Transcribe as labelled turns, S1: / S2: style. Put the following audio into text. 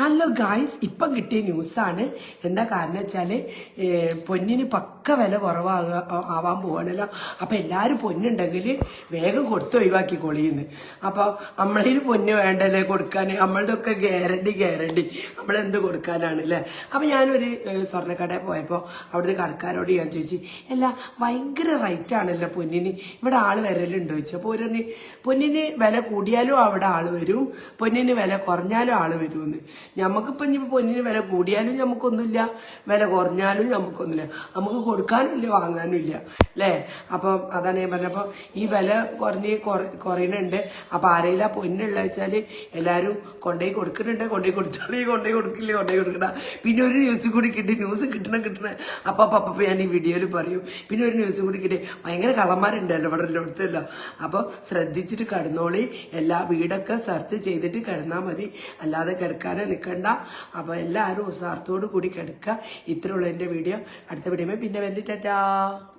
S1: Hello guys, ഇപ്പം കിട്ടിയ ന്യൂസാണ്. എന്താ കാരണം വെച്ചാൽ പൊന്നിന് പക്ക വില ആവാൻ പോവാണല്ലോ. അപ്പം എല്ലാവരും പൊന്നുണ്ടെങ്കിൽ വേഗം കൊടുത്ത് ഒഴിവാക്കി കൊളിയുന്നു. അപ്പോൾ നമ്മളതിന് പൊന്ന് വേണ്ടല്ലേ കൊടുക്കാൻ, നമ്മളതൊക്കെ ഗ്യാരണ്ടി നമ്മളെന്ത് കൊടുക്കാനാണ് അല്ലേ. അപ്പം ഞാനൊരു സ്വർണ്ണക്കടയിൽ പോയപ്പോൾ അവിടുത്തെ കടക്കാരോട് ഞാൻ ചോദിച്ചു, അല്ല ഭയങ്കര റേറ്റ് ആണല്ലോ പൊന്നിന്, ഇവിടെ ആൾ വരലുണ്ടോ ചോദിച്ചു. അപ്പോൾ ഒരു പൊന്നിന് വില കൂടിയാലും അവിടെ ആൾ വരും, പൊന്നിന് വില കുറഞ്ഞാലും ആൾ വരുമെന്ന്. നമുക്കിപ്പം ഇനി പൊന്നിന് വില കൂടിയാലും നമുക്കൊന്നുമില്ല, വില കുറഞ്ഞാലും നമുക്കൊന്നുമില്ല, നമുക്ക് കൊടുക്കാനും ഇല്ല വാങ്ങാനും ഇല്ല അല്ലേ. അപ്പം അതാണ് ഞാൻ പറഞ്ഞപ്പോൾ ഈ വില കുറയുന്നുണ്ട്. അപ്പം ആരെങ്കിലും ആ പൊന്നുള്ള വെച്ചാൽ എല്ലാവരും കൊണ്ടുപോയി കൊടുക്കുന്നുണ്ട്, കൊണ്ടുപോയി കൊടുക്കണ്ട. പിന്നെ ഒരു ന്യൂസ് കൂടി കിട്ടി, ന്യൂസ് കിട്ടണ അപ്പം ഞാൻ ഈ വീഡിയോയിൽ പറയും. പിന്നെ ഒരു ന്യൂസ് കൂടി കിട്ടി, ഭയങ്കര കള്ളന്മാരുണ്ടല്ലോ ഇവിടെ എല്ലായിടത്തല്ലോ. അപ്പോൾ ശ്രദ്ധിച്ചിട്ട് കിടന്നോളി, എല്ലാ വീടൊക്കെ സെർച്ച് ചെയ്തിട്ട് കിടന്നാൽ മതി, അല്ലാതെ കിടക്കാനേ നിൽക്കണ്ട. അപ്പോൾ എല്ലാവരും ഉത്സാഹത്തോടു കൂടി കിടക്കുക. ഇത്രയുള്ള എൻ്റെ വീഡിയോ. അടുത്ത വീഡിയോ പിന്നെ വന്നിട്ടാ.